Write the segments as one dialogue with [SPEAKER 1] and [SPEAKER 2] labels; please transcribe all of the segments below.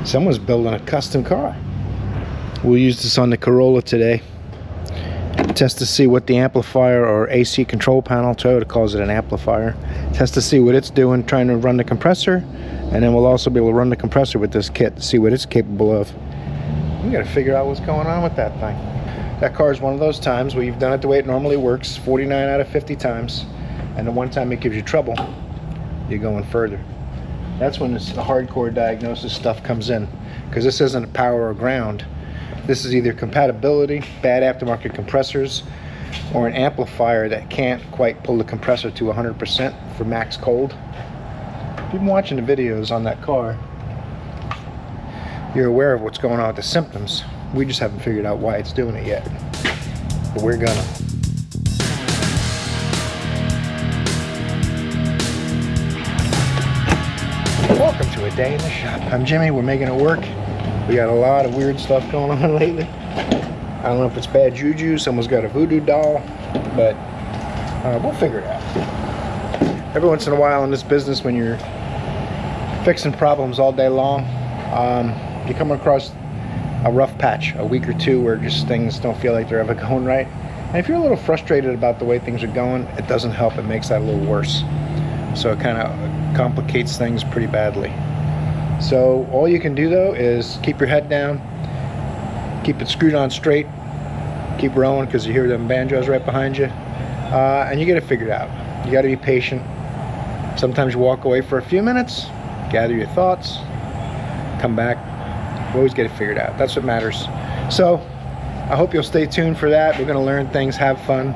[SPEAKER 1] Someone's building a custom car. We'll use this on the Corolla today. Test to see what the amplifier or AC control panel, Toyota calls it an amplifier, test to see what it's doing, trying to run the compressor, and then we'll also be able to run the compressor with this kit to see what it's capable of. We gotta figure out what's going on with that thing. That car is one of those times where you've done it the way it normally works, 49 out of 50 times, and the one time it gives you trouble, you're going further. That's when the hardcore diagnosis stuff comes in, because this isn't a power or ground. This is either compatibility, bad aftermarket compressors, or an amplifier that can't quite pull the compressor to 100% for max cold. If you've been watching the videos on that car, you're aware of what's going on with the symptoms. We just haven't figured out why it's doing it yet, but we're gonna. Welcome to a day in the shop. I'm Jimmy, we're making it work. We got a lot of weird stuff going on lately. I don't know if it's bad juju, someone's got a voodoo doll, but we'll figure it out. Every once in a while in this business, when you're fixing problems all day long, you come across a rough patch, a week or two where just things don't feel like they're ever going right. And if you're a little frustrated about the way things are going, it doesn't help, it makes that a little worse. So it kind of complicates things pretty badly. So all you can do though is keep your head down, keep it screwed on straight, keep rolling, because you hear them banjos right behind you, and you get it figured out. You got to be patient. Sometimes you walk away for a few minutes, gather your thoughts, come back. You always get it figured out. That's what matters. So I hope you'll stay tuned for that. We're going to learn things, have fun,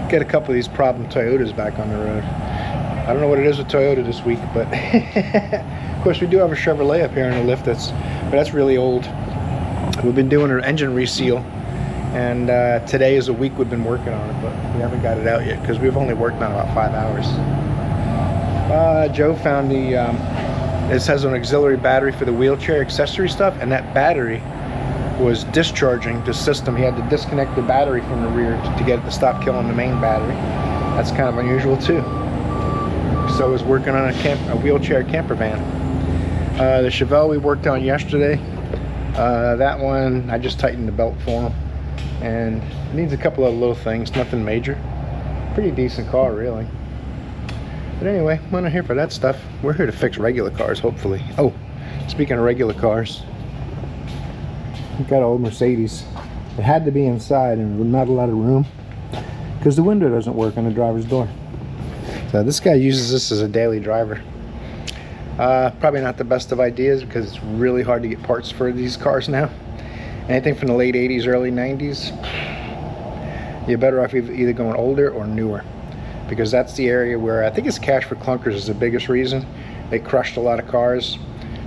[SPEAKER 1] get a couple of these problem Toyotas back on the road. I don't know what it is with Toyota this week, but of course we do have a Chevrolet up here on the lift but that's really old. We've been doing an engine reseal, and today is a week we've been working on it, but we haven't got it out yet because we've only worked on it about 5 hours. Joe found the this has an auxiliary battery for the wheelchair accessory stuff, and that battery was discharging the system. He had to disconnect the battery from the rear to get it to stop killing the main battery. That's kind of unusual too. So I was working on a wheelchair camper van. The Chevelle we worked on yesterday, that one I just tightened the belt for him, and it needs a couple of little things, nothing major. Pretty decent car really. But anyway, we're not here for that stuff. We're here to fix regular cars, hopefully. Oh, speaking of regular cars, we've got an old Mercedes. It had to be inside and not a lot of room because the window doesn't work on the driver's door. So this guy uses this as a daily driver. Probably not the best of ideas because it's really hard to get parts for these cars now. Anything from the late 80s, early 90s, you're better off either going older or newer, because that's the area where I think it's cash for clunkers is the biggest reason. They crushed a lot of cars,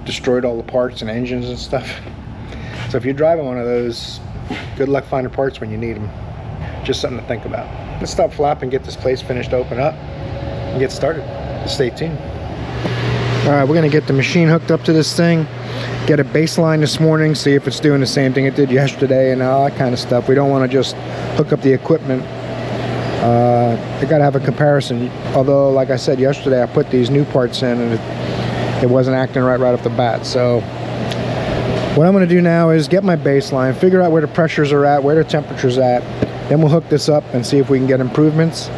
[SPEAKER 1] destroyed all the parts and engines and stuff. So if you're driving one of those, good luck finding parts when you need them. Just something to think about. Let's stop flapping, get this place finished, open up, and get started. Stay tuned. All right, we're gonna get the machine hooked up to this thing, get a baseline this morning, see if it's doing the same thing it did yesterday and all that kind of stuff. We don't want to just hook up the equipment. I gotta have a comparison. Although, like I said yesterday, I put these new parts in and it wasn't acting right off the bat. So what I'm gonna do now is get my baseline, figure out where the pressures are at, where the temperature's at. Then we'll hook this up and see if we can get improvements.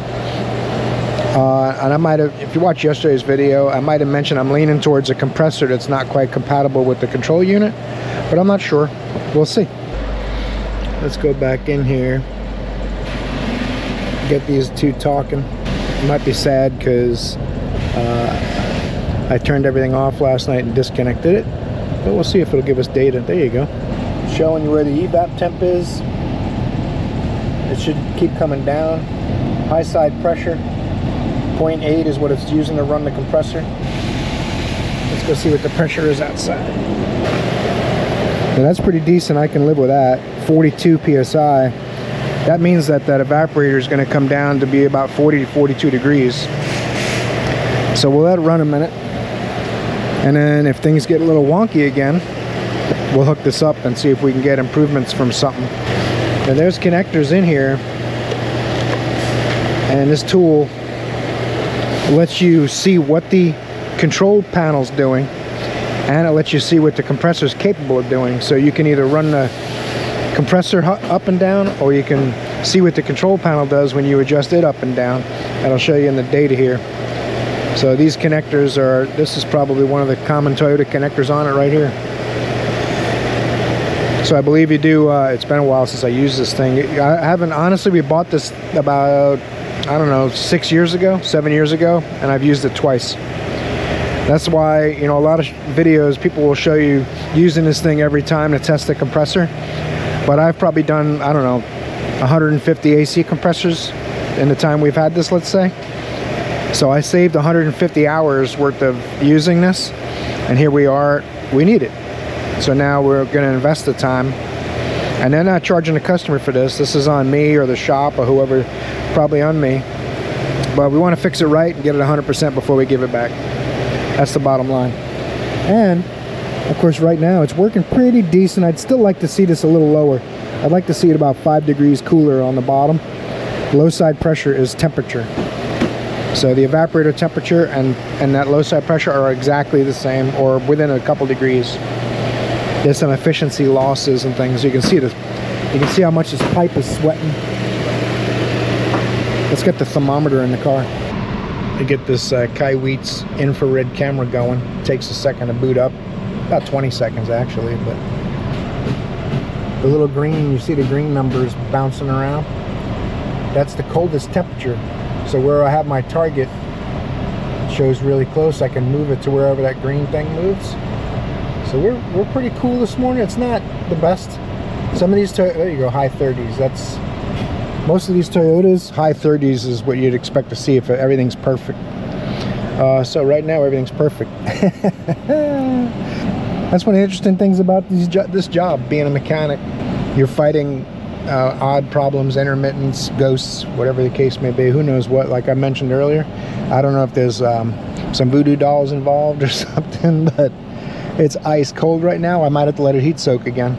[SPEAKER 1] And I might have, if you watched yesterday's video, I might have mentioned I'm leaning towards a compressor that's not quite compatible with the control unit, but I'm not sure. We'll see. Let's go back in here, get these two talking. It might be sad because I turned everything off last night and disconnected it, but we'll see if it'll give us data. There you go, showing you where the evap temp is. It should keep coming down. High side pressure 0.8 is what it's using to run the compressor. Let's go see what the pressure is outside. Now that's pretty decent. I can live with that. 42 psi. That means that evaporator is going to come down to be about 40 to 42 degrees. So we'll let it run a minute, and then if things get a little wonky again, we'll hook this up and see if we can get improvements from something. Now there's connectors in here, and this tool lets you see what the control panel's doing and it lets you see what the compressor is capable of doing. So you can either run the compressor up and down, or you can see what the control panel does when you adjust it up and down. And I'll show you in the data here. So these connectors are, this is probably one of the common Toyota connectors on it right here. So I believe you do, it's been a while since I used this thing. I haven't, honestly, we bought this about, I don't know, 7 years ago, and I've used it twice. That's why, you know, a lot of videos, people will show you using this thing every time to test the compressor. But I've probably done, I don't know, 150 AC compressors in the time we've had this, let's say. So I saved 150 hours worth of using this, and here we are, we need it. So now we're gonna invest the time, and they're not charging the customer for this. This is on me or the shop or whoever, probably on me. But we wanna fix it right and get it 100% before we give it back. That's the bottom line. And of course right now it's working pretty decent. I'd still like to see this a little lower. I'd like to see it about 5 degrees cooler on the bottom. Low side pressure is temperature. So the evaporator temperature and that low side pressure are exactly the same, or within a couple degrees. There's some efficiency losses and things. You can see this. You can see how much this pipe is sweating. Let's get the thermometer in the car. To get this Kaiweets infrared camera going, it takes a second to boot up. About 20 seconds actually, but the little green, you see the green numbers bouncing around? That's the coldest temperature. So where I have my target, it shows really close. I can move it to wherever that green thing moves. So we're pretty cool this morning. It's not the best. Some of these, there you go, high 30s. That's, most of these Toyotas, high 30s is what you'd expect to see if everything's perfect. So right now everything's perfect. That's one of the interesting things about this job, being a mechanic. You're fighting odd problems, intermittents, ghosts, whatever the case may be. Who knows what, like I mentioned earlier. I don't know if there's some voodoo dolls involved or something, but it's ice cold right now. I might have to let it heat soak again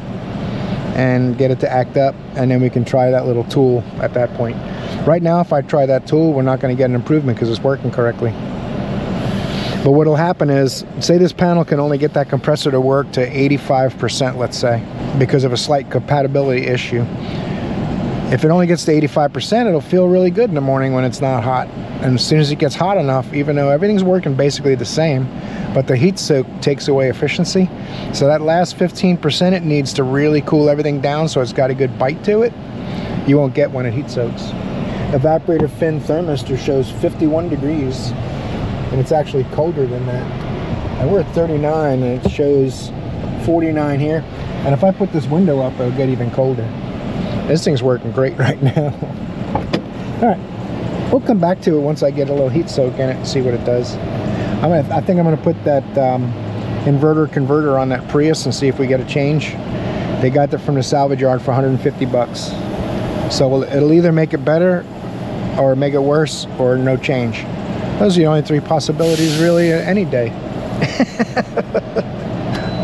[SPEAKER 1] and get it to act up, and then we can try that little tool at that point. Right now, if I try that tool, we're not going to get an improvement because it's working correctly. But what'll happen is, say this panel can only get that compressor to work to 85%, let's say, because of a slight compatibility issue. If it only gets to 85%, it'll feel really good in the morning when it's not hot. And as soon as it gets hot enough, even though everything's working basically the same, but the heat soak takes away efficiency. So that last 15%, it needs to really cool everything down so it's got a good bite to it. You won't get when it heat soaks. Evaporator fin thermistor shows 51 degrees, and it's actually colder than that. And we're at 39, and it shows 49 here. And if I put this window up, it'll get even colder. This thing's working great right now. All right, we'll come back to it once I get a little heat soak in it and see what it does. I think I'm gonna put that inverter converter on that Prius and see if we get a change. They got that from the salvage yard for 150 bucks. So it'll either make it better or make it worse or no change. Those are the only 3 possibilities really any day.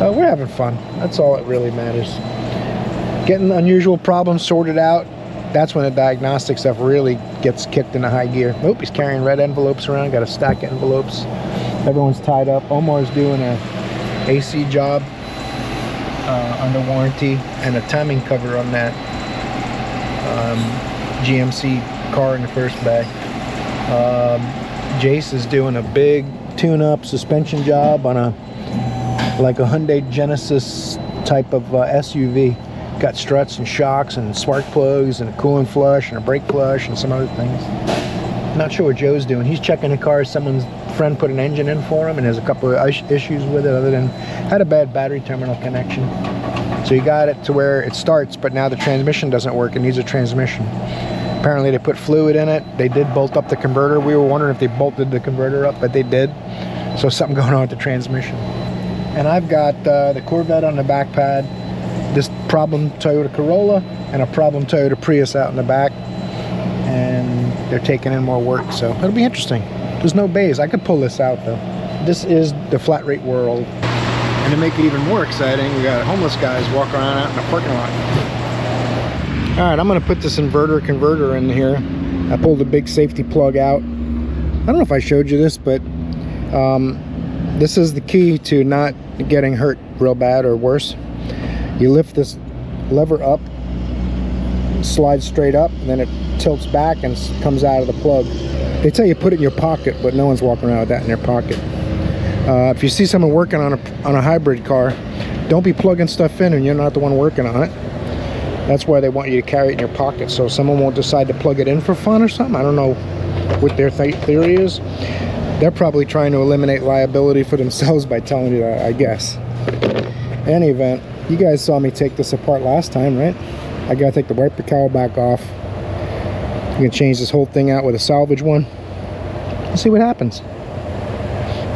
[SPEAKER 1] We're having fun. That's all that really matters. Getting unusual problems sorted out, that's when the diagnostic stuff really gets kicked into high gear. Oop, he's carrying red envelopes around, got a stack of envelopes. Everyone's tied up. Omar's doing a AC job under warranty, and a timing cover on that GMC car in the first bag. Jace is doing a big tune-up suspension job on like a Hyundai Genesis type of SUV. Got struts and shocks and spark plugs and a coolant flush and a brake flush and some other things. Not sure what Joe's doing. He's checking the car. Someone's friend put an engine in for him, and there's a couple of issues with it, other than had a bad battery terminal connection. So you got it to where it starts, but now the transmission doesn't work. It needs a transmission. Apparently they put fluid in it. They did bolt up the converter. We were wondering if they bolted the converter up, but they did. So something going on with the transmission. And I've got the Corvette on the back pad, this problem Toyota Corolla, and a problem Toyota Prius out in the back. And they're taking in more work, so it'll be interesting. There's no bays. I could pull this out though. This is the flat rate world. And to make it even more exciting, we got homeless guys walking around out in the parking lot. All right, I'm gonna put this inverter converter in here. I pulled a big safety plug out. I don't know if I showed you this, but this is the key to not getting hurt real bad or worse, you lift this lever up, slides straight up, and then it tilts back and comes out of the plug. They tell you put it in your pocket, but no one's walking around with that in their pocket. If you see someone working on a hybrid car, don't be plugging stuff in and you're not the one working on it. That's why they want you to carry it in your pocket, so someone won't decide to plug it in for fun or something. I don't know what their theory is. They're probably trying to eliminate liability for themselves by telling you that, I guess. In any event, you guys saw me take this apart last time, right? I gotta take the wiper cowl back off. I'm gonna change this whole thing out with a salvage one. Let's see what happens.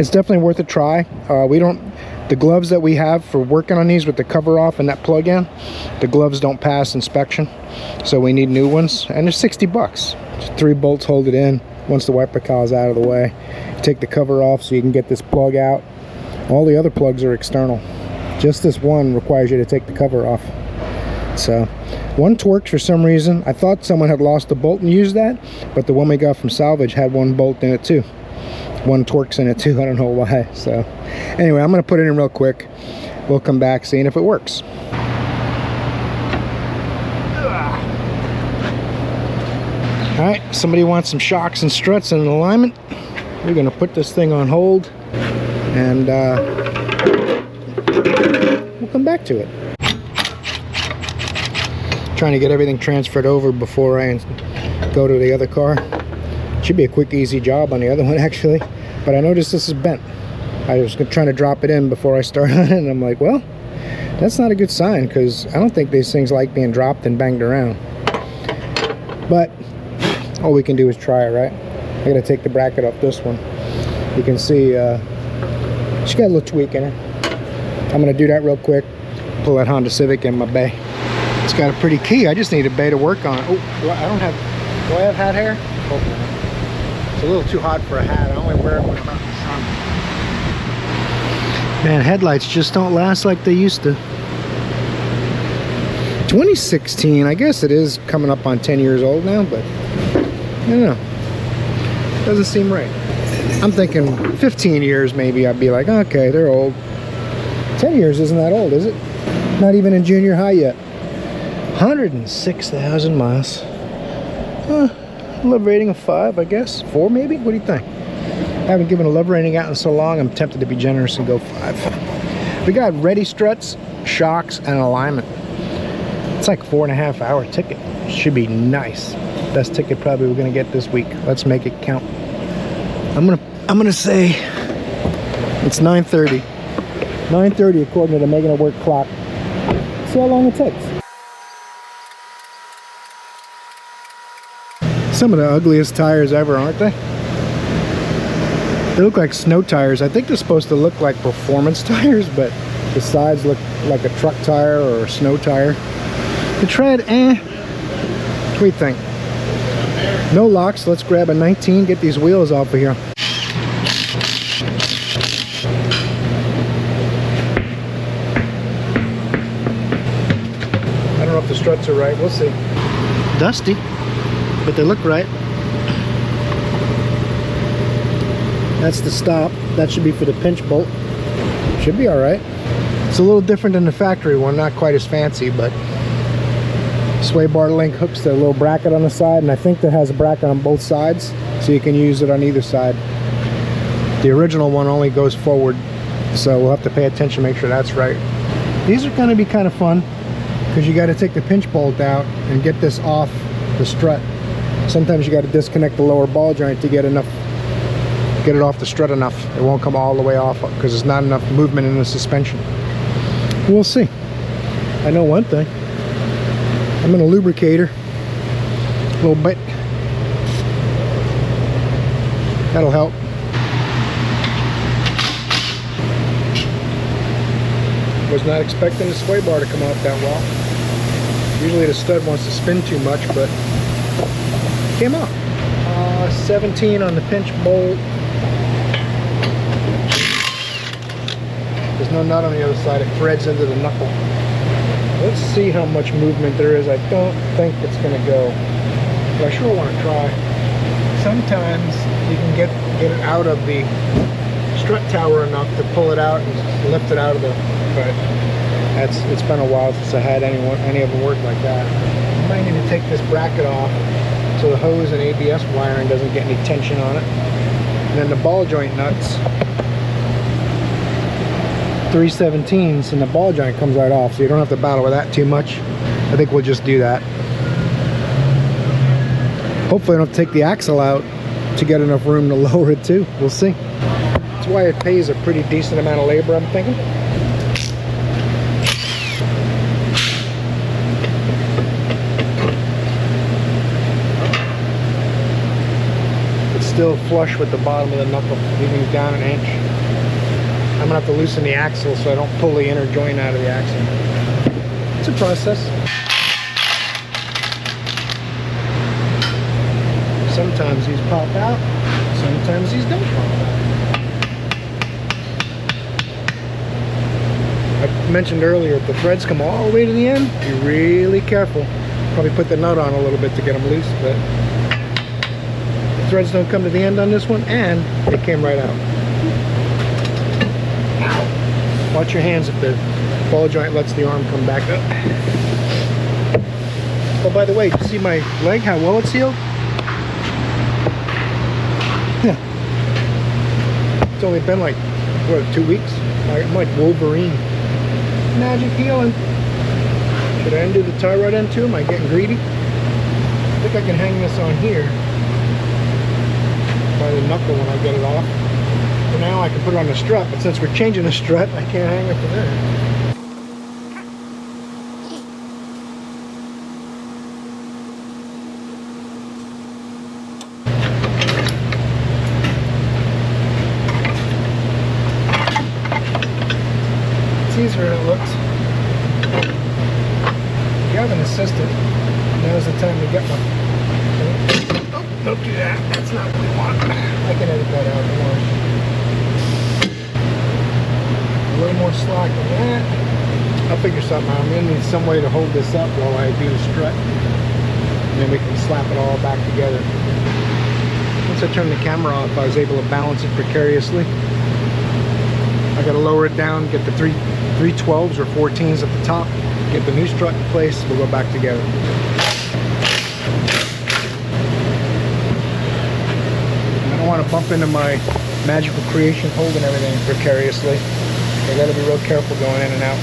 [SPEAKER 1] It's definitely worth a try. The gloves that we have for working on these with the cover off and that plug in, the gloves don't pass inspection, so we need new ones, and they're 60 bucks. Just 3 bolts hold it in. Once the wiper cowl is out of the way, take the cover off so you can get this plug out. All the other plugs are external. Just this one requires you to take the cover off. So one torqued for some reason. I thought someone had lost a bolt and used that, but the one we got from salvage had 1 bolt in it too. 1 torque's in it too. I don't know why. So anyway, I'm gonna put it in real quick. We'll come back seeing if it works. All right, somebody wants some shocks and struts and an alignment. We're gonna put this thing on hold and we'll come back to it. Trying to get everything transferred over before I go to the other car. Should be a quick, easy job on the other one actually, but I noticed this is bent. I was trying to drop it in before I start on it, and I'm like, well, that's not a good sign, because I don't think these things like being dropped and banged around. But all we can do is try it, right? I gotta take the bracket off this one. You can see she's got a little tweak in her. I'm gonna do that real quick. Pull that Honda Civic in my bay. It's got a pretty key. I just need a bay to work on. Oh, do I have hat hair? Oh, it's a little too hot for a hat. I only wear it when I'm out in the sun. Man, headlights just don't last like they used to. 2016, I guess it is coming up on 10 years old now, but I don't know. Doesn't seem right. I'm thinking 15 years maybe I'd be like, okay, they're old. 10 years isn't that old, is it? Not even in junior high yet. 106,000 miles. Love rating of 5, I guess. 4 maybe? What do you think? I haven't given a love rating out in so long, I'm tempted to be generous and go 5. We got ready struts, shocks, and alignment. It's like a 4.5 hour ticket. Should be nice. Best ticket probably we're gonna get this week. Let's make it count. I'm gonna say it's 9:30. 9:30 according to the Making It Work clock. See how long it takes. Some of the ugliest tires ever, aren't they? They look like snow tires. I think they're supposed to look like performance tires, but the sides look like a truck tire or a snow tire. The tread, What do you think? No locks. Let's grab a 19, get these wheels off of here. I don't know if the struts are right. We'll see. Dusty, but they look right. That's the stop. That should be for the pinch bolt. Should be all right. It's a little different than the factory one. Not quite as fancy, but sway bar link hooks to a little bracket on the side, and I think that has a bracket on both sides, so you can use it on either side. The original one only goes forward, so we'll have to pay attention, make sure that's right. These are going to be kind of fun because you got to take the pinch bolt out and get this off the strut. Sometimes you got to disconnect the lower ball joint to get it off the strut enough. It won't come all the way off because there's not enough movement in the suspension. We'll see. I know one thing. I'm gonna lubricate her a little bit. That'll help. Was not expecting the sway bar to come out that well. Usually the stud wants to spin too much, but it came out. 17 on the pinch bolt. There's no nut on the other side. It threads into the knuckle. Let's see how much movement there is. I don't think it's going to go, but I sure want to try. Sometimes you can get it out of the strut tower enough to pull it out and lift it out of the, but it's been a while since I had any of them work like that. I might need to take this bracket off so the hose and ABS wiring doesn't get any tension on it. And then the ball joint nuts, 3/17s, and the ball joint comes right off, so you don't have to battle with that too much. I think we'll just do that. Hopefully I don't have to take the axle out to get enough room to lower it too. We'll see. That's why it pays a pretty decent amount of labor, I'm thinking. It's still flush with the bottom of the knuckle, leaving it down an inch. I'm gonna have to loosen the axle so I don't pull the inner joint out of the axle. It's a process. Sometimes these pop out, sometimes these don't pop out. I mentioned earlier, if the threads come all the way to the end, be really careful. Probably put the nut on a little bit to get them loose, but the threads don't come to the end on this one, and they came right out. Ow. Watch your hands if the ball joint lets the arm come back up. Oh, by the way, you see my leg, how well it's healed? Yeah. It's only been like, what, 2 weeks? I'm like Wolverine. Magic healing. Should I undo the tie rod end too? Am I getting greedy? I think I can hang this on here by the knuckle when I get it off. For now I can put it on the strut, but since we're changing the strut, I can't hang it from there. Easier than it looks. If you have an assistant, now's the time to get one. Oh, don't do that. That's not what we want. I can edit that out more. A little more slack than that. I'll figure something out. I'm going to need some way to hold this up while I do the strut. And then we can slap it all back together. Once I turn the camera off, I was able to balance it precariously. I got to lower it down, get the 312s or 14s at the top, get the new strut in place, we'll go back together. I don't want to bump into my magical creation holding everything precariously. I got to be real careful going in and out.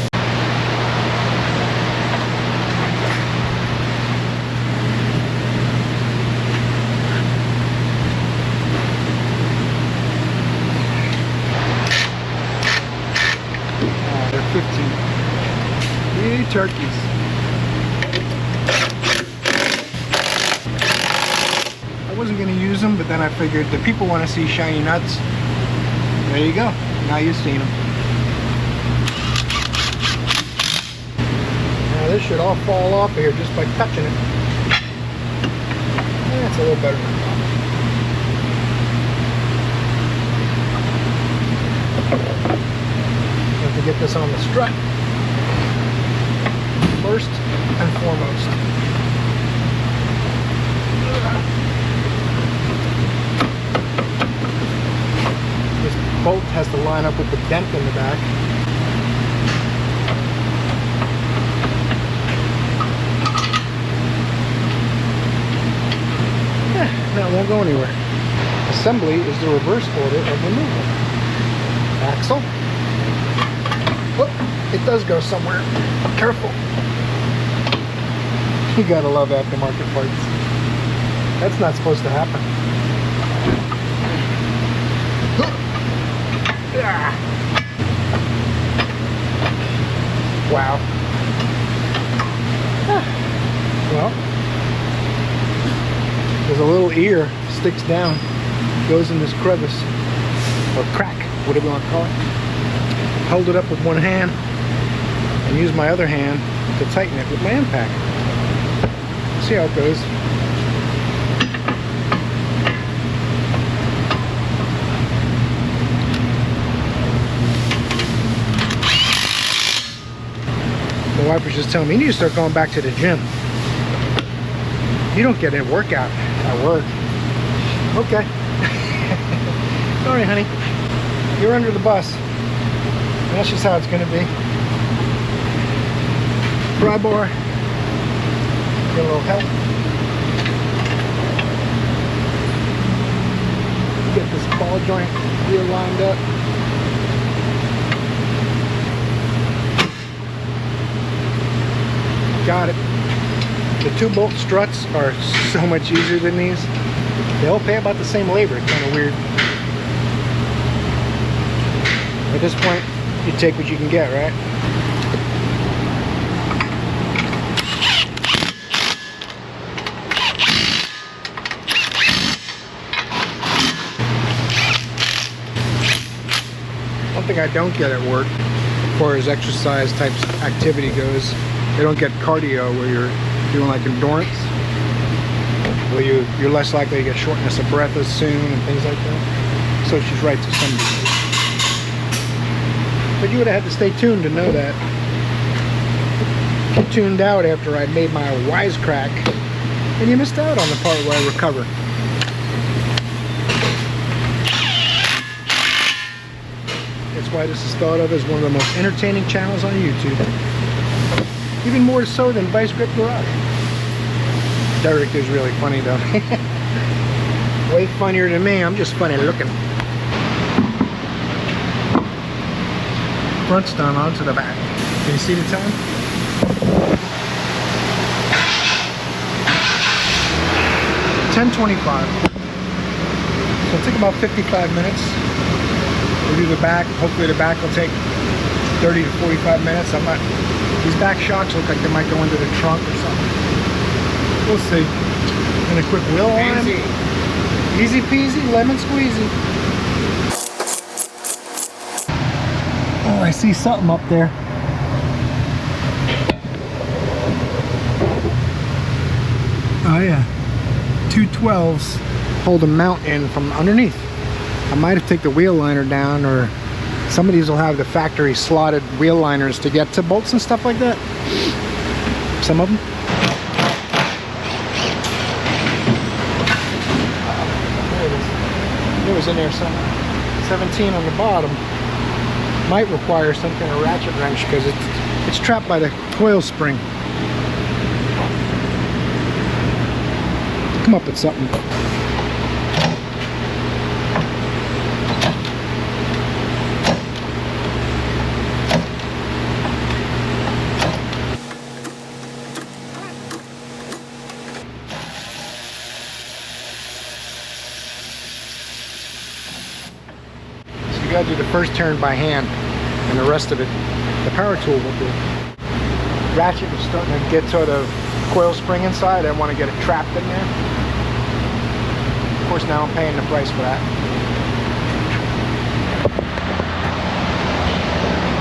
[SPEAKER 1] Yay, turkeys. I wasn't going to use them, but then I figured the people want to see shiny nuts. There you go. Now you've seen them. Now this should all fall off of here just by touching it. That's a little better. To get this on the strut first and foremost. This bolt has to line up with the dent in the back. That won't go anywhere. Assembly is the reverse order of removal. Axle. Whoop, it does go somewhere. Careful. You gotta love aftermarket parts. That's not supposed to happen. Wow. Well, there's a little ear sticks down, goes in this crevice or crack, whatever you want to call it. Hold it up with one hand and use my other hand to tighten it with my impact. See how it goes. My wife was just telling me, you need to start going back to the gym. You don't get a workout at work. Okay. Sorry, honey. you're under the bus. And that's just how it's gonna be. Pry bar. Get a little help. Get this ball joint here lined up. Got it. The 2-bolt struts are so much easier than these. They all pay about the same labor. It's kind of weird. At this point, you take what you can get, right? One thing I don't get at work, as far as exercise types of activity goes, they don't get cardio where you're doing like endurance. Well, you're less likely to get shortness of breath as soon and things like that. So she's right to some degree. But you would have had to stay tuned to know that. You tuned out after I made my wisecrack, and you missed out on the part where I recover. That's why this is thought of as one of the most entertaining channels on YouTube. Even more so than Vice Grip Garage. Derek is really funny though. Way funnier than me. I'm just funny looking. Front's done, onto the back. Can you see the time? $10:25. So it'll take about 55 minutes. We'll do the back. Hopefully the back will take 30 to 45 minutes. I'm not. These back shocks look like they might go into the trunk or something. We'll see. And a quick wheel line. Easy peasy, lemon squeezy. Oh, I see something up there. Oh yeah. 2 12s hold a mount in from underneath. I might have taken the wheel liner down, or some of these will have the factory slotted wheel liners to get to bolts and stuff like that. Some of them. There it is. It was in there somewhere. 17 on the bottom. Might require some kind of ratchet wrench because it's trapped by the coil spring. Come up with something. You gotta do the first turn by hand, and the rest of it, the power tool will do. Ratchet is starting to get to the coil spring inside. I want to get it trapped in there. Of course, now I'm paying the price for that.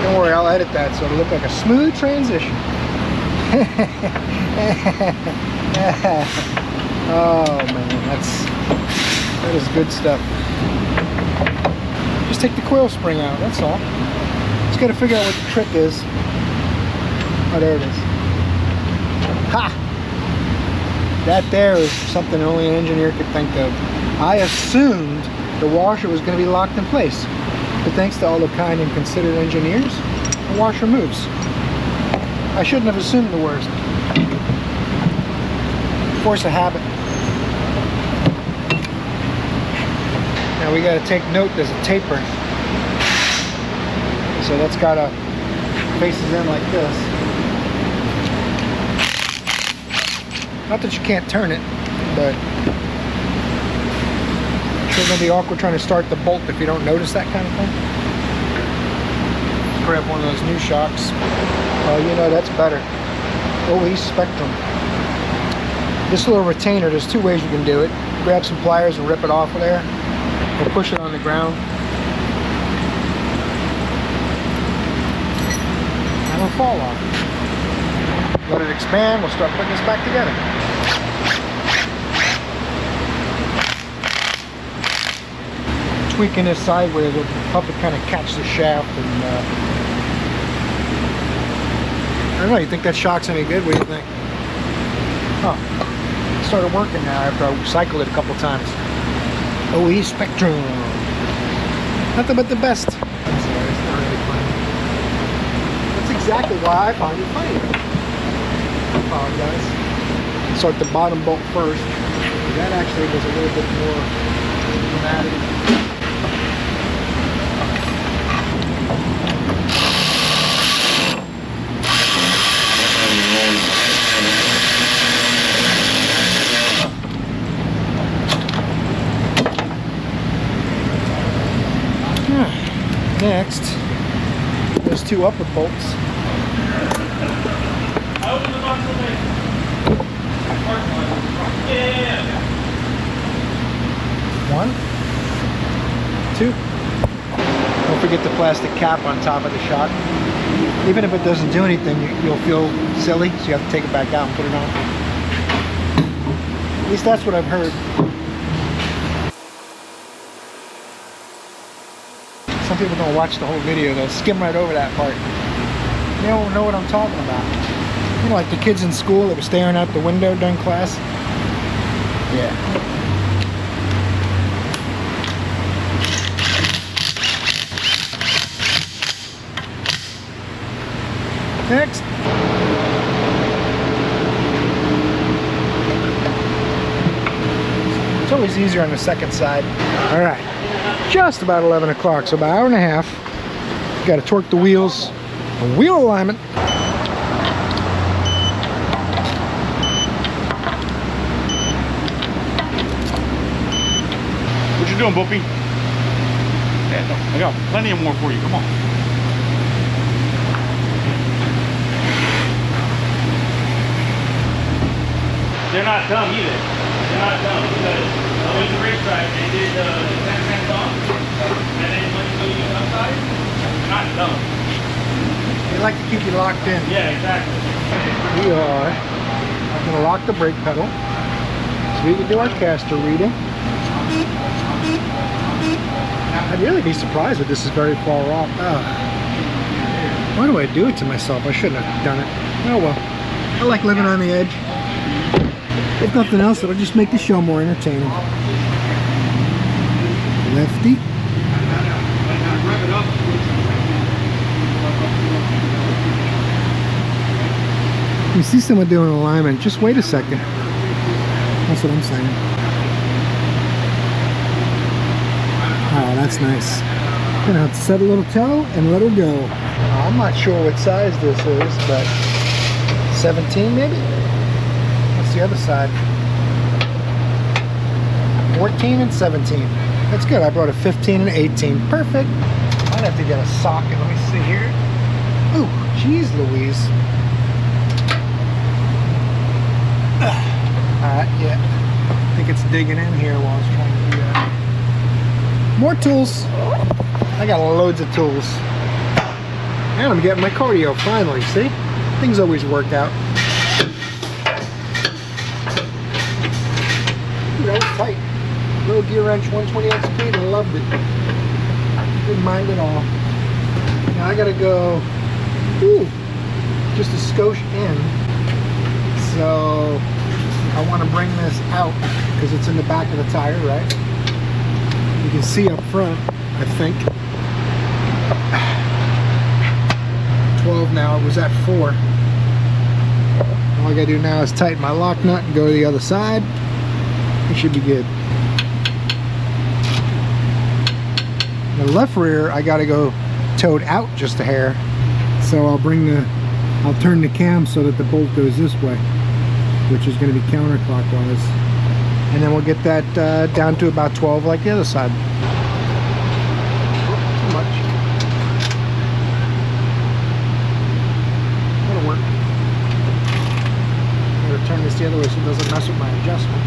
[SPEAKER 1] Don't worry, I'll edit that so it'll look like a smooth transition. Oh man, that is good stuff. Just take the coil spring out, that's all. Just got to figure out what the trick is. Oh, there it is. Ha! That there is something only an engineer could think of. I assumed the washer was going to be locked in place. But thanks to all the kind and considerate engineers, the washer moves. I shouldn't have assumed the worst. Force of habit. Now we got to take note there's a taper. So that's got to faces in like this. Not that you can't turn it, but it's going to be awkward trying to start the bolt if you don't notice that kind of thing. Let's grab one of those new shocks. Oh, you know, that's better. OE Spectrum. This little retainer, there's two ways you can do it. Grab some pliers and rip it off of there, or push it on the ground. And it'll fall off. Let it expand, we'll start putting this back together. Tweaking this sideways will help it kind of catch the shaft. And I don't know, you think that shock's any good? What do you think? Oh, it started working now after I cycled it a couple times. OE Spectrum. Nothing but the best. I'm sorry, it's not really funny. That's exactly why I find it funny. I apologize. Start the bottom bolt first. That actually was a little bit more dramatic. Next, those two upper bolts. One, two. Don't forget the plastic cap on top of the shock. Even if it doesn't do anything, you'll feel silly, so you have to take it back out and put it on. At least that's what I've heard. Some people don't watch the whole video, they'll skim right over that part. They don't know what I'm talking about. You know, like the kids in school that were staring out the window during class? Yeah. Next. It's always easier on the second side. All right. Just about 11 o'clock, so about an hour and a half. Got to torque the wheels, a wheel alignment.
[SPEAKER 2] What you doing, Boopy? Yeah, no, I got plenty of more for you. Come on. They're not dumb either. They're not dumb because I went to racetrack. They did the 10 off, and then when you go outside, they're not dumb.
[SPEAKER 1] They like to keep you locked in.
[SPEAKER 2] Yeah, exactly.
[SPEAKER 1] We are going to lock the brake pedal so we can do our caster reading. I'd really be surprised if this is very far off. Why do I do it to myself? I shouldn't have done it. Oh well. I like living on the edge. If nothing else, it'll just make the show more entertaining. Lefty. You see someone doing alignment, just wait a second. That's what I'm saying. Oh, that's nice. Gonna have to set a little toe and let her go. I'm not sure what size this is, but 17 maybe? What's the other side? 14 and 17. That's good. I brought a 15 and 18. Perfect. Might have to get a socket. Let me see here. Ooh, geez Louise. Alright, yeah. I think it's digging in here while I was trying to do that. More tools. I got loads of tools. And I'm getting my cardio finally, see? Things always work out. Ooh, that was tight. Little gear wrench, 128 speed, I loved it. Didn't mind at all. Now I gotta go, just a skosh in. So I want to bring this out because it's in the back of the tire, right? You can see up front, I think. 12 now, it was at 4. All I gotta do now is tighten my lock nut and go to the other side. It should be good. The left rear, I gotta go towed out just a hair. So I'll turn the cam so that the bolt goes this way, which is going to be counterclockwise, and then we'll get that down to about 12 like the other side. Too much. That'll work. I'm going to turn this the other way so it doesn't mess with my adjustment.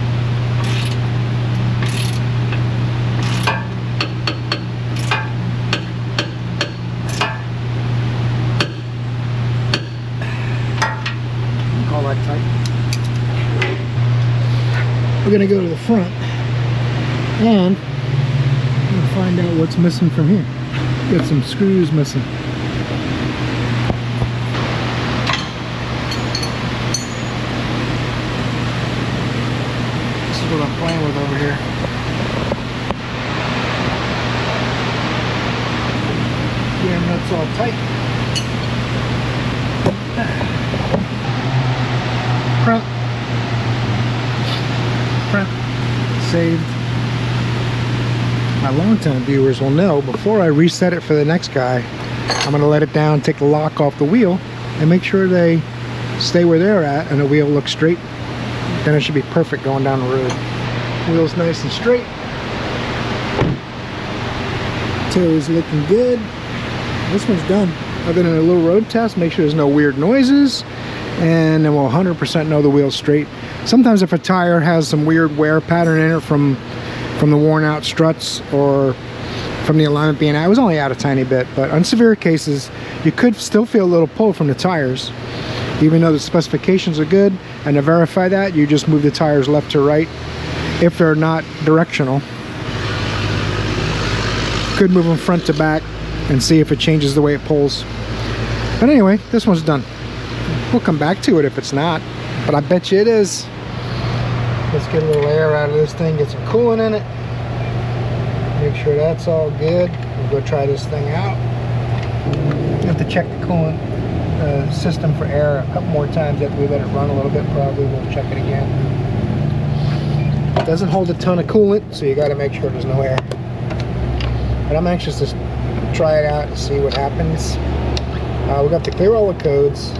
[SPEAKER 1] All that tight. We're gonna go to the front and I'm gonna find out what's missing from here. Got some screws missing. This is what I'm playing with over here. it's all tight. Print. Saved. My long-time viewers will know, before I reset it for the next guy, I'm going to let it down, take the lock off the wheel, and make sure they stay where they're at and the wheel looks straight. Then it should be perfect going down the road. Wheel's nice and straight. Toes looking good. This one's done. Other than a little road test, make sure there's no weird noises, and then we'll 100% know the wheel's straight. Sometimes if a tire has some weird wear pattern in it from the worn out struts or from the alignment being out, it was only out a tiny bit, but on severe cases you could still feel a little pull from the tires, even though the specifications are good. And to verify that, you just move the tires left to right if they're not directional. Could move them front to back and see if it changes the way it pulls. But anyway, this one's done. We'll come back to it if it's not, but I bet you it is. Let's get a little air out of this thing, get some coolant in it, make sure that's all good. We'll go try this thing out. You have to check the coolant system for air a couple more times after we let it run a little bit. Probably we'll check it again. It doesn't hold a ton of coolant, so you got to make sure there's no air. But I'm anxious to try it out and see what happens. We got to clear all the codes,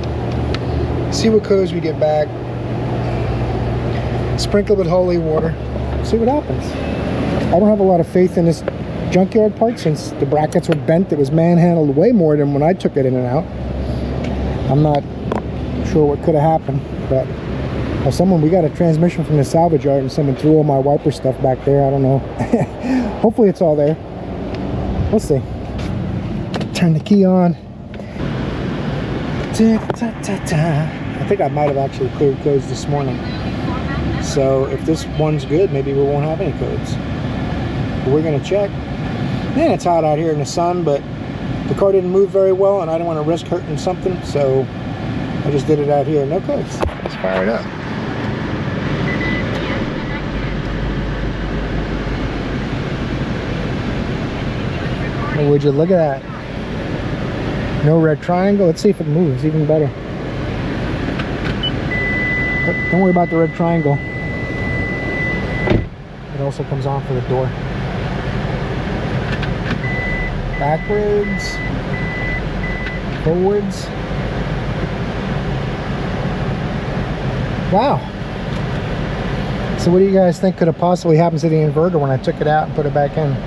[SPEAKER 1] see what codes we get back, sprinkle with holy water, see what happens. I don't have a lot of faith in this junkyard part since the brackets were bent. It was manhandled way more than when I took it in and out. I'm not sure what could have happened, but we got a transmission from the salvage yard and someone threw all my wiper stuff back there. I don't know. Hopefully it's all there. We'll see. Turn the key on. I think I might have actually cleared codes this morning. So if this one's good, maybe we won't have any codes. But we're gonna check. Man, it's hot out here in the sun, but the car didn't move very well and I don't want to risk hurting something, so I just did it out here. No codes. Let's fire it up. Oh, would you look at that? No red triangle. Let's see if it moves. Even better. But don't worry about the red triangle. It also comes on for the door. Backwards. Forwards. Wow. So what do you guys think could have possibly happened to the inverter when I took it out and put it back in?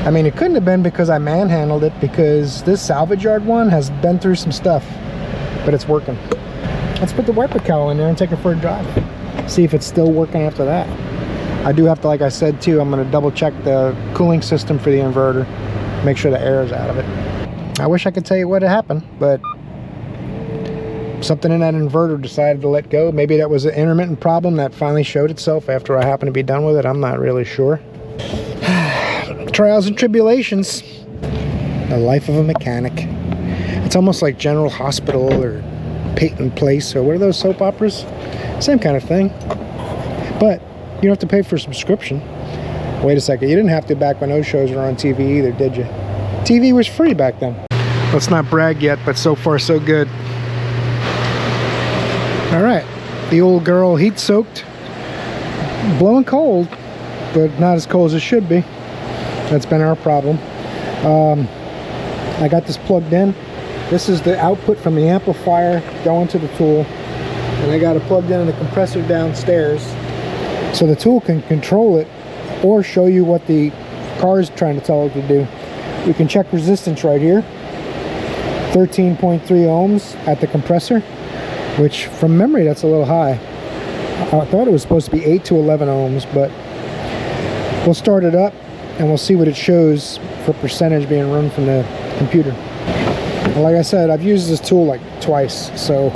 [SPEAKER 1] I mean, it couldn't have been because I manhandled it, because this salvage yard one has been through some stuff, but it's working. Let's put the wiper cowl in there and take it for a drive. See if it's still working after that. I do have to, like I said too, I'm going to double check the cooling system for the inverter, make sure the air is out of it. I wish I could tell you what had happened, but something in that inverter decided to let go. Maybe that was an intermittent problem that finally showed itself after I happened to be done with it. I'm not really sure. Trials and tribulations. The life of a mechanic. It's almost like General Hospital or Peyton Place, or what are those soap operas? Same kind of thing. But you don't have to pay for a subscription. Wait a second, you didn't have to back when those shows were on TV either, did you? TV was free back then. Let's not brag yet, but so far so good. Alright, the old girl heat soaked. Blowing cold, but not as cold as it should be. That's been our problem. I got this plugged in. This is the output from the amplifier going to the tool, and I got it plugged in the compressor downstairs, so the tool can control it or show you what the car is trying to tell it to do. We can check resistance right here. 13.3 ohms at the compressor, which from memory that's a little high. I thought it was supposed to be 8 to 11 ohms, but we'll start it up and we'll see what it shows for percentage being run from the computer. And like I said, I've used this tool like twice, so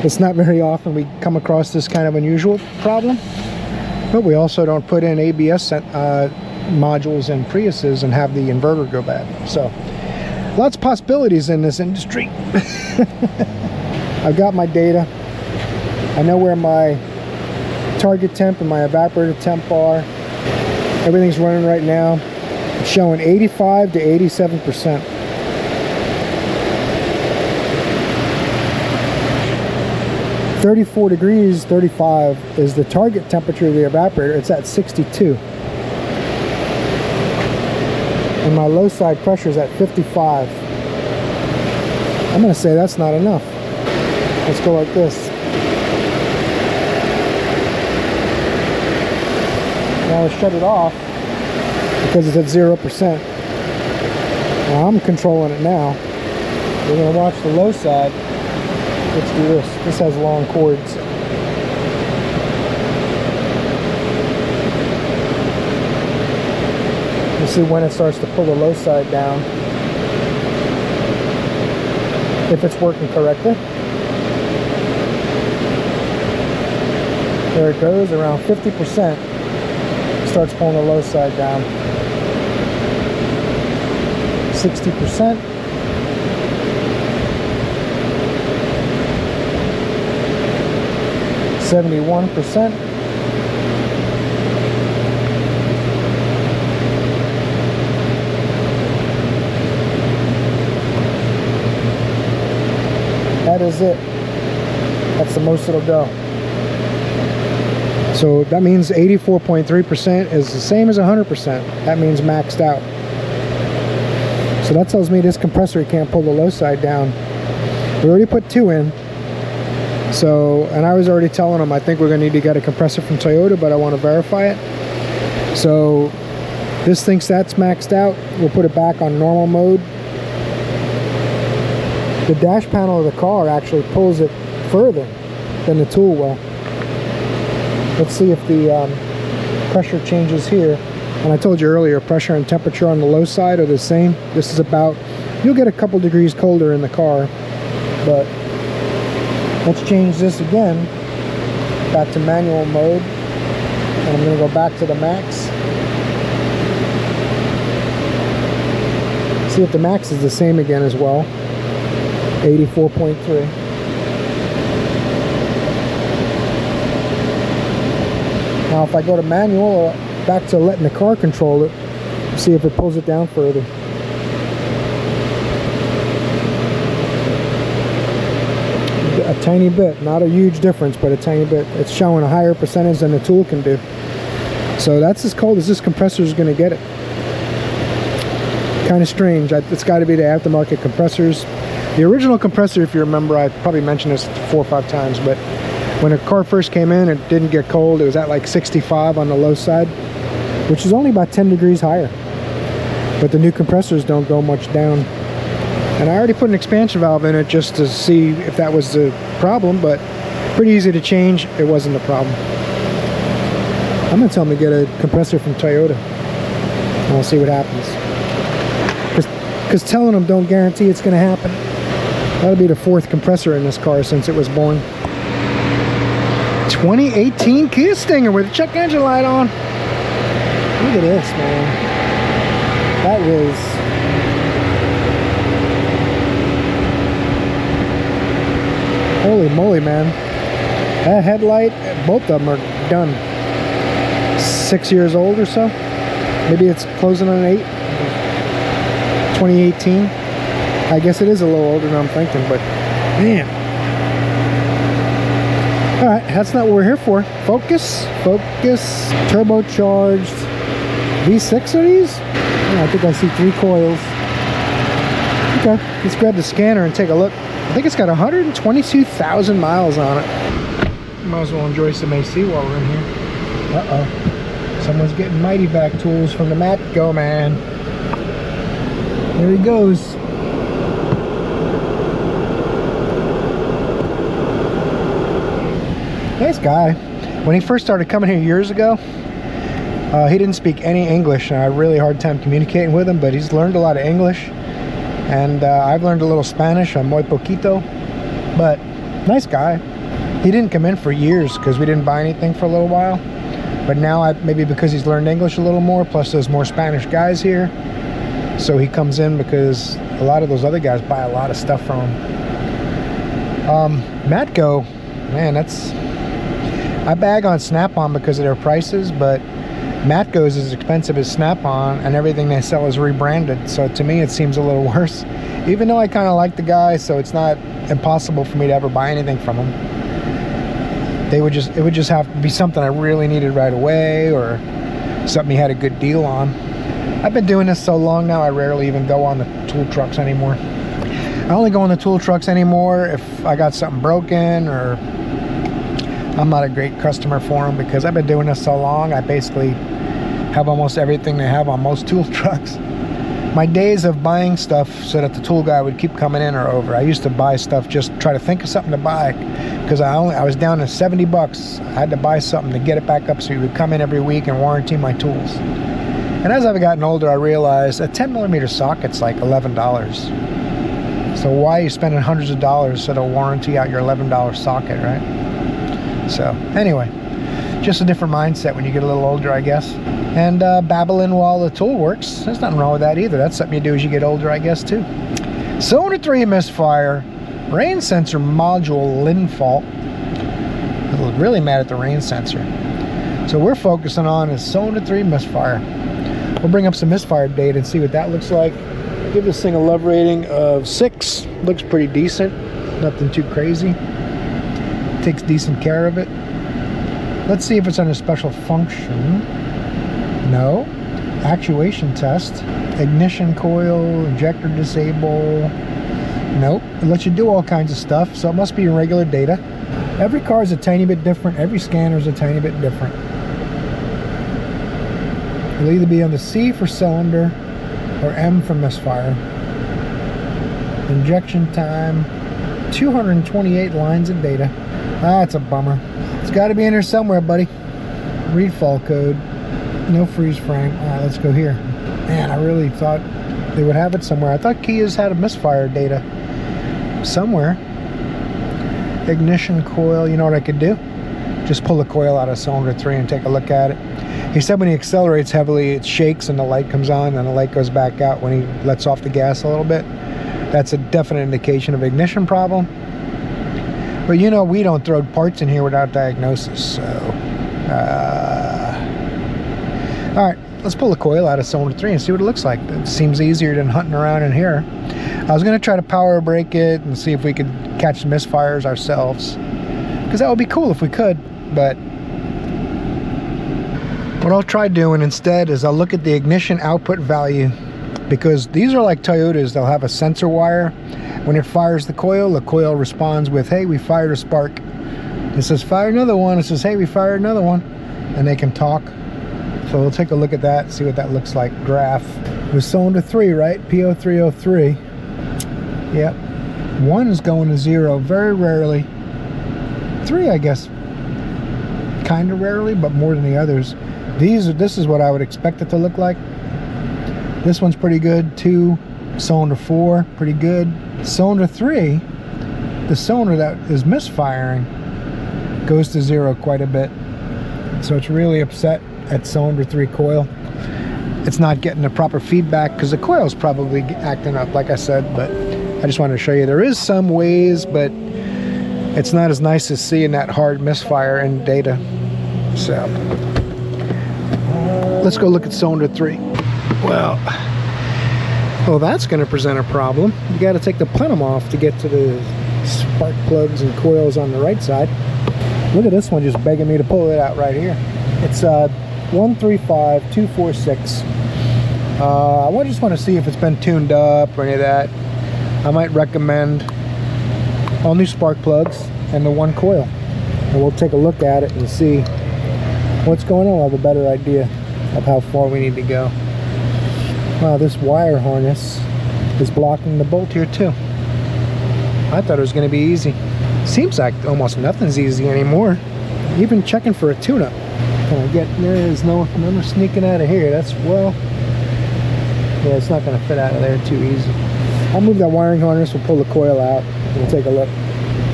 [SPEAKER 1] it's not very often we come across this kind of unusual problem. But we also don't put in ABS modules in Priuses and have the inverter go bad. So lots of possibilities in this industry. I've got my data. I know where my target temp and my evaporator temp are. Everything's running right now. It's showing 85 to 87%.
[SPEAKER 3] 34 degrees, 35 is the target temperature of the evaporator. It's at 62. And my low side pressure is at 55. I'm going to say that's not enough. Let's go like this. Now let's shut it off because it's at 0%. Now I'm controlling it now. We're going to watch the low side. Let's do this. This has long cords. We'll see when it starts to pull the low side down. If it's working correctly. There it goes, around 50%. Starts pulling the low side down. 60%. 71%. That is it. That's the most it'll go. So that means 84.3% is the same as 100%. That means maxed out. So that tells me this compressor can't pull the low side down. We already put 2 in. So, and I was already telling them I think we're going to need to get a compressor from Toyota, but I want to verify it. So this thinks that's maxed out. We'll put it back on normal mode. The dash panel of the car actually pulls it further than the tool will. Let's see if the pressure changes here. And I told you earlier, pressure and temperature on the low side are the same. This is about, you'll get a couple degrees colder in the car, but let's change this again back to manual mode, and I'm going to go back to the max. See if the max is the same again as well. 84.3. Now if I go to manual or back to letting the car control it, see if it pulls it down further. A tiny bit, not a huge difference, but a tiny bit. It's showing a higher percentage than the tool can do. So that's as cold as this compressor is going to get it. Kind of strange. It's got to be the aftermarket compressors. The original compressor, if you remember, I probably mentioned this 4 or 5 times, but when a car first came in, it didn't get cold. It was at like 65 on the low side, which is only about 10 degrees higher. But the new compressors don't go much down. And I already put an expansion valve in it just to see if that was the problem, but pretty easy to change. It wasn't the problem. I'm going to tell them to get a compressor from Toyota, and we'll see what happens. Because telling them don't guarantee it's going to happen. That'll be the 4th compressor in this car since it was born. 2018 Kia Stinger with a check engine light on. Look at this, man. That is... holy moly, man. That headlight, both of them are done. 6 years old or so. Maybe it's closing on 8. 2018. I guess it is a little older than I'm thinking, but man. Alright, that's not what we're here for. Focus, turbocharged V6 are these? Yeah, I think I see 3 coils. Okay, let's grab the scanner and take a look. I think it's got 122,000 miles on it. Might as well enjoy some AC while we're in here. Uh-oh. Someone's getting Mighty Vac tools from the Matco man. There he goes. Nice guy. When he first started coming here years ago, he didn't speak any English, and I had a really hard time communicating with him, but he's learned a lot of English. And I've learned a little Spanish, muy poquito, but nice guy. He didn't come in for years because we didn't buy anything for a little while. But now, maybe because he's learned English a little more, plus there's more Spanish guys here. So he comes in because a lot of those other guys buy a lot of stuff from him. Matco, man, that's... I bag on Snap-on because of their prices, but Matco is as expensive as Snap-on, and everything they sell is rebranded. So to me, it seems a little worse. Even though I kind of like the guy, so it's not impossible for me to ever buy anything from him. it would just have to be something I really needed right away, or something you had a good deal on. I've been doing this so long now, I rarely even go on the tool trucks anymore. I only go on the tool trucks anymore if I got something broken, or I'm not a great customer for them, because I've been doing this so long. I basically have almost everything they have on most tool trucks. My days of buying stuff so that the tool guy would keep coming in are over. I used to buy stuff, just try to think of something to buy, because I was down to 70 bucks. I had to buy something to get it back up so he would come in every week and warranty my tools. And as I've gotten older, I realized a 10mm socket's like $11. So why are you spending hundreds of dollars so they'll warranty out your $11 socket, right? So anyway, just a different mindset when you get a little older, I guess. And babbling while the tool works, there's nothing wrong with that either. That's something you do as you get older, I guess, too. Cylinder 3 misfire, rain sensor module LIN fault. I was really mad at the rain sensor. So we're focusing on is cylinder 3 misfire. We'll bring up some misfire data and see what that looks like. Give this thing a love rating of 6. Looks pretty decent, nothing too crazy. Takes decent care of it. Let's see if it's under special function. No. Actuation test. Ignition coil, injector disable. Nope. It lets you do all kinds of stuff, so it must be in regular data. Every car is a tiny bit different. Every scanner is a tiny bit different. It'll either be on the C for cylinder or M for misfire. Injection time. 228 lines of data. That's a bummer. It's got to be in there somewhere, buddy. Read fall code. No freeze frame. All right, let's go here. Man, I really thought they would have it somewhere. I thought Kias had a misfire data somewhere. Ignition coil. You know what I could do? Just pull the coil out of cylinder 3 and take a look at it. He said when he accelerates heavily, it shakes and the light comes on, and the light goes back out when he lets off the gas a little bit. That's a definite indication of ignition problem. But you know, we don't throw parts in here without diagnosis, so all right, let's pull the coil out of cylinder 3 and see what it looks like. It seems easier than hunting around in here. I was going to try to power brake it and see if we could catch the misfires ourselves, because that would be cool if we could. But what I'll try doing instead is I'll look at the ignition output value, because these are like Toyotas. They'll have a sensor wire. When it fires the coil responds with, hey, we fired a spark. It says fire another one. It says, hey, we fired another one. And they can talk. So we'll take a look at that, see what that looks like. Graph with cylinder 3, right? PO303. Yep. 1 is going to 0 very rarely. 3, I guess, kind of rarely, but more than the others. This is what I would expect it to look like. This one's pretty good. 2, cylinder 4, pretty good. Cylinder 3, the cylinder that is misfiring, goes to 0 quite a bit. So it's really upset at cylinder 3 coil. It's not getting the proper feedback because the coil is probably acting up, like I said. But I just wanted to show you there is some ways, but it's not as nice as seeing that hard misfire in data. So let's go look at cylinder 3. Well, that's going to present a problem. You got to take the plenum off to get to the spark plugs and coils on the right side. Look at this one just begging me to pull it out right here. It's 135246. I just want to see if it's been tuned up or any of that. I might recommend all new spark plugs and the one coil. And we'll take a look at it and see what's going on. I'll have a better idea of how far we need to go. Wow, this wire harness is blocking the bolt here too. I thought it was going to be easy. Seems like almost nothing's easy anymore. Even checking for a tune-up. There is no sneaking out of here. That's, well, yeah, it's not going to fit out of there too easy. I'll move that wiring harness. We'll pull the coil out. We'll take a look.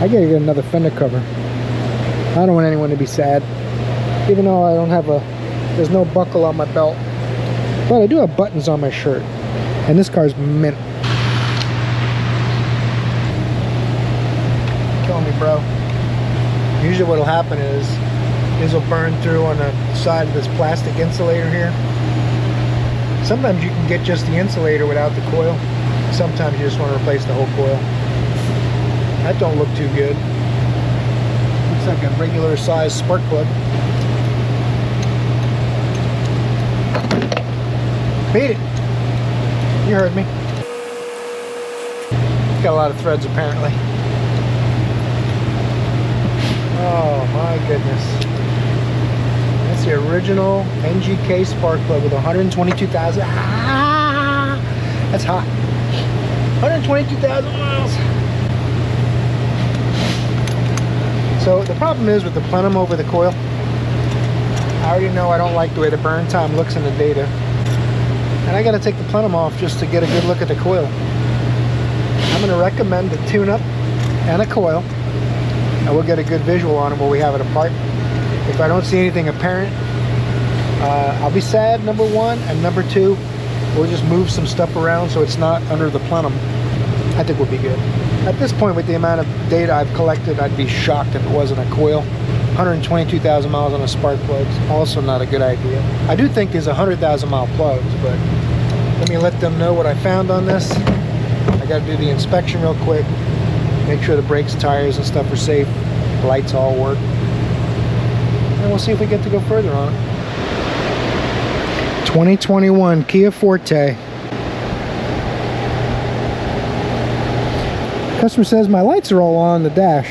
[SPEAKER 3] I gotta get another fender cover. I don't want anyone to be sad. Even though I don't have there's no buckle on my belt. But I do have buttons on my shirt. And this car's mint. Kill me, bro. Usually what'll happen is it'll burn through on the side of this plastic insulator here. Sometimes you can get just the insulator without the coil. Sometimes you just want to replace the whole coil. That don't look too good. Looks like a regular size spark plug. Beat it. You heard me. Got a lot of threads apparently. Oh my goodness. That's the original NGK spark plug with 122,000. Ah, that's hot. 122,000 miles. So the problem is with the plenum over the coil, I already know I don't like the way the burn time looks in the data. And I gotta take the plenum off just to get a good look at the coil. I'm gonna recommend a tune-up and a coil, and we'll get a good visual on it while we have it apart. If I don't see anything apparent, I'll be sad, number one, and number two, we'll just move some stuff around so it's not under the plenum. I think we'll be good. At this point, with the amount of data I've collected, I'd be shocked if it wasn't a coil. 122,000 miles on a spark plug, also not a good idea. I do think there's 100,000 mile plugs, but let me let them know what I found on this. I gotta do the inspection real quick, make sure the brakes, tires, and stuff are safe, the lights all work, and we'll see if we get to go further on it. 2021 Kia Forte. Customer says my lights are all on the dash.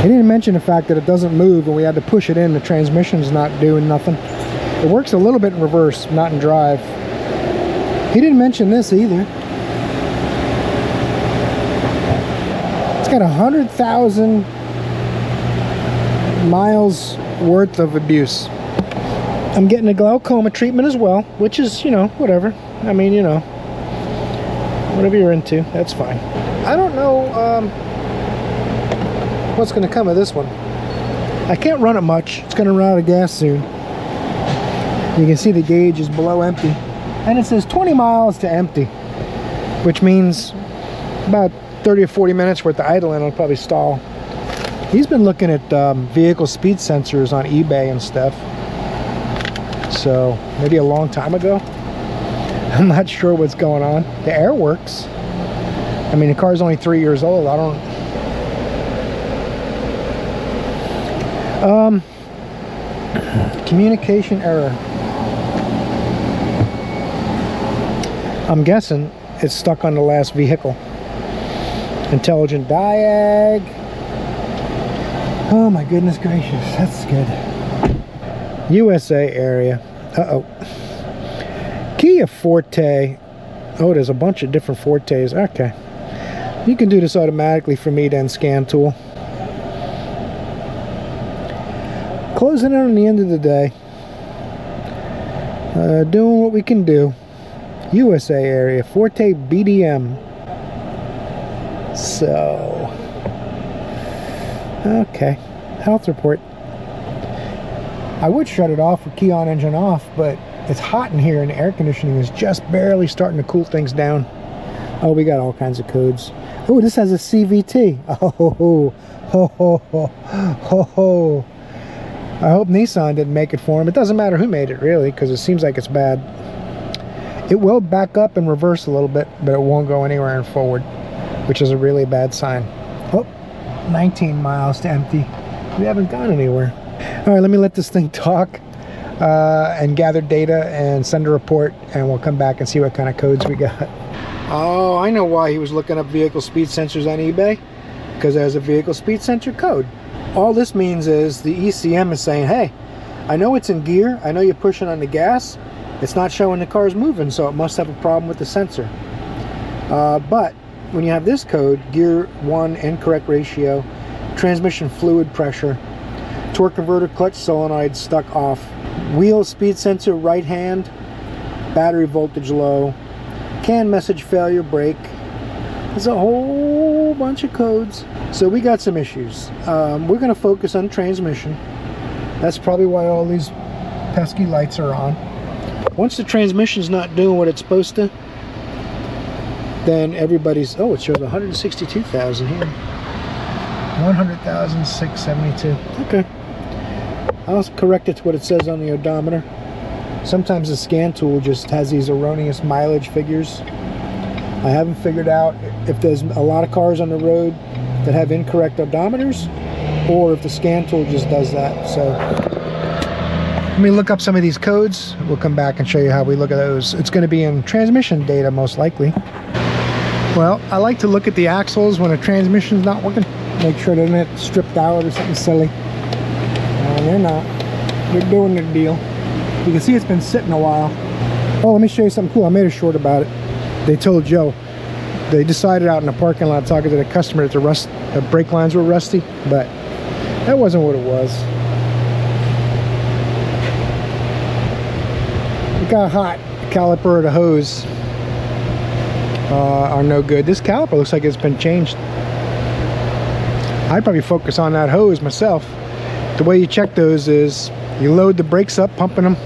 [SPEAKER 3] He didn't mention the fact that it doesn't move and we had to push it in. The transmission's not doing nothing. It works a little bit in reverse, not in drive. He didn't mention this either. It's got 100,000 miles worth of abuse. I'm getting a glaucoma treatment as well, which is, you know, whatever. I mean, you know, whatever you're into, that's fine. I don't know what's going to come of this one. I can't run it much. It's going to run out of gas soon. You can see the gauge is below empty. And it says 20 miles to empty, which means about 30 or 40 minutes worth of idling. It'll probably stall. He's been looking at vehicle speed sensors on eBay and stuff. So maybe a long time ago. I'm not sure what's going on. The air works. I mean, the car's only 3 years old. I don't... communication error. I'm guessing it's stuck on the last vehicle. Intelligent diag. Oh my goodness gracious, that's good. USA area. Uh-oh. Kia Forte. Oh, there's a bunch of different Fortes. Okay. You can do this automatically for me then, scan tool. Closing in on the end of the day. Doing what we can do. USA area. Forte BDM. So. Okay. Health report. I would shut it off with key on, engine off, but it's hot in here and the air conditioning is just barely starting to cool things down. Oh, we got all kinds of codes. Oh, this has a CVT. Oh, ho, ho, ho, ho, ho, ho. I hope Nissan didn't make it for him. It doesn't matter who made it, really, because it seems like it's bad. It will back up and reverse a little bit, but it won't go anywhere and forward, which is a really bad sign. Oh, 19 miles to empty. We haven't gone anywhere. All right, let me let this thing talk and gather data and send a report, and we'll come back and see what kind of codes we got. Oh, I know why he was looking up vehicle speed sensors on eBay, because there's a vehicle speed sensor code. All this means is the ECM is saying, hey, I know it's in gear, I know you're pushing on the gas, it's not showing the car's moving, so it must have a problem with the sensor. But when you have this code, gear 1 incorrect ratio, transmission fluid pressure, torque converter clutch solenoid stuck off, wheel speed sensor right hand, battery voltage low, CAN message failure, brake. There's a whole bunch of codes. So we got some issues. We're going to focus on transmission. That's probably why all these pesky lights are on. Once the transmission's not doing what it's supposed to, then everybody's... Oh, it shows 162,000 here. 100,672. Okay. I'll correct it to what it says on the odometer. Sometimes the scan tool just has these erroneous mileage figures. I haven't figured out if there's a lot of cars on the road that have incorrect odometers, or if the scan tool just does that. So let me look up some of these codes. We'll come back and show you how we look at those. It's going to be in transmission data most likely. Well, I like to look at the axles when a transmission's not working. Make sure they're not stripped out or something silly. And they're not. They're doing their deal. You can see it's been sitting a while. Oh, let me show you something cool. I made a short about it. They told Joe. They decided out in the parking lot talking to the customer that the brake lines were rusty, but that wasn't what it was. It got hot. The caliper or the hose are no good. This caliper looks like it's been changed. I'd probably focus on that hose myself. The way you check those is you load the brakes up, pumping them.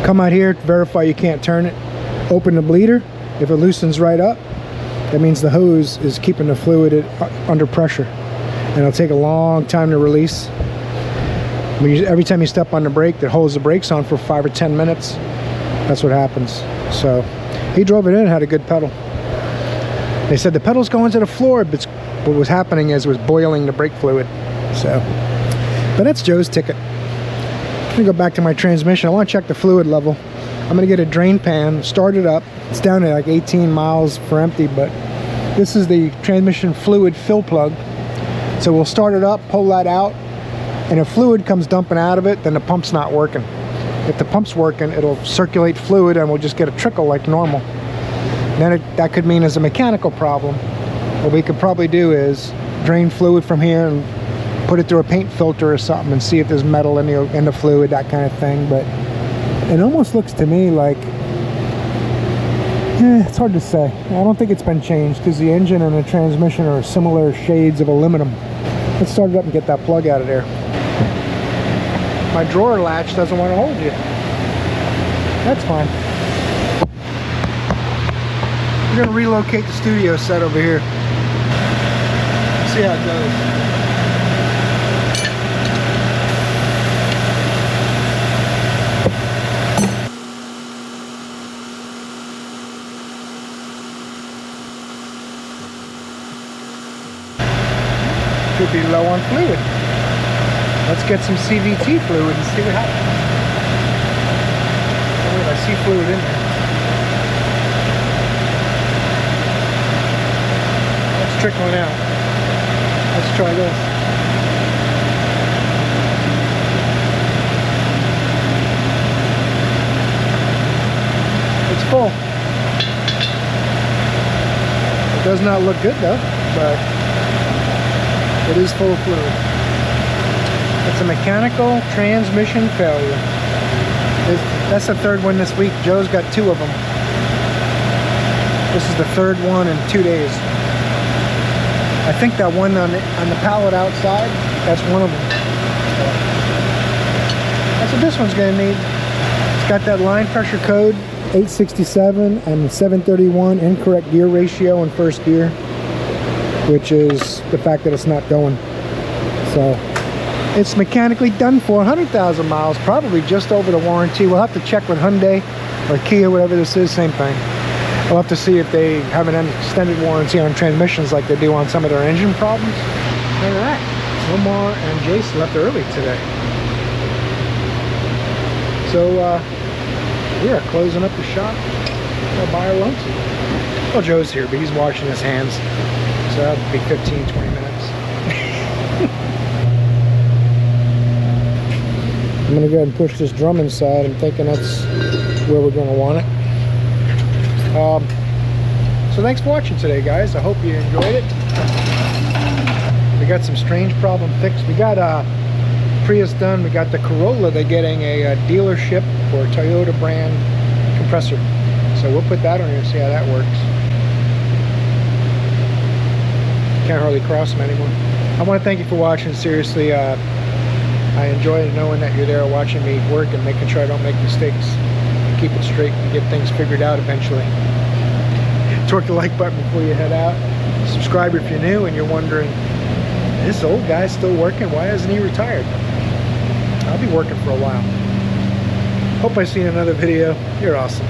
[SPEAKER 3] Come out here, verify you can't turn it. Open the bleeder. If it loosens right up, that means the hose is keeping the fluid under pressure. And it'll take a long time to release. Every time you step on the brake that holds the brakes on for 5 or 10 minutes, that's what happens. So he drove it in and had a good pedal. They said the pedal's going to the floor, but what was happening is it was boiling the brake fluid. So, but that's Joe's ticket. I'm gonna go back to my transmission. I want to check the fluid level. I'm gonna get a drain pan, start it up. It's down at like 18 miles for empty, but this is the transmission fluid fill plug. So we'll start it up, pull that out, and if fluid comes dumping out of it, then the pump's not working. If the pump's working, it'll circulate fluid and we'll just get a trickle like normal. Then that could mean it's a mechanical problem. What we could probably do is drain fluid from here and put it through a paint filter or something and see if there's metal in the fluid, that kind of thing. But it almost looks to me like, it's hard to say. I don't think it's been changed because the engine and the transmission are similar shades of aluminum. Let's start it up and get that plug out of there. My drawer latch doesn't want to hold you. That's fine. We're going to relocate the studio set over here. See how it goes. Could be low on fluid. Let's get some CVT fluid and see what happens. Oh wait, I see fluid in there. It's trickling out. Let's try this. It's full. It does not look good though, but it is full of fluid. It's a mechanical transmission failure. That's the third one this week. Joe's got 2 of them. This is the 3rd one in 2 days. I think that one on the pallet outside, that's one of them. So, that's what this one's going to need. It's got that line pressure code, 867 and 731, incorrect gear ratio in first gear, which is the fact that it's not going. So it's mechanically done for 100,000 miles, probably just over the warranty. We'll have to check with Hyundai or Kia, whatever this is, same thing. We'll have to see if they have an extended warranty on transmissions like they do on some of their engine problems. Look at that. Omar and Jace left early today. So we are closing up the shop. We'll buy our lunch. Well, Joe's here, but he's washing his hands. So that'll be 15, 20 minutes. I'm going to go ahead and push this drum inside. I'm thinking that's where we're going to want it. So thanks for watching today, guys. I hope you enjoyed it. We got some strange problem fixed. We got Prius done. We got the Corolla. They're getting a dealership for Toyota brand compressor. So we'll put that on here and see how that works. Can't hardly cross them anymore. I want to thank you for watching. Seriously, I enjoy knowing that you're there watching me work and making sure I don't make mistakes. Keep it straight and get things figured out eventually. Torque the like button before you head out. Subscribe if you're new and you're wondering, this old guy's still working? Why hasn't he retired? I'll be working for a while. Hope I see you in another video. You're awesome.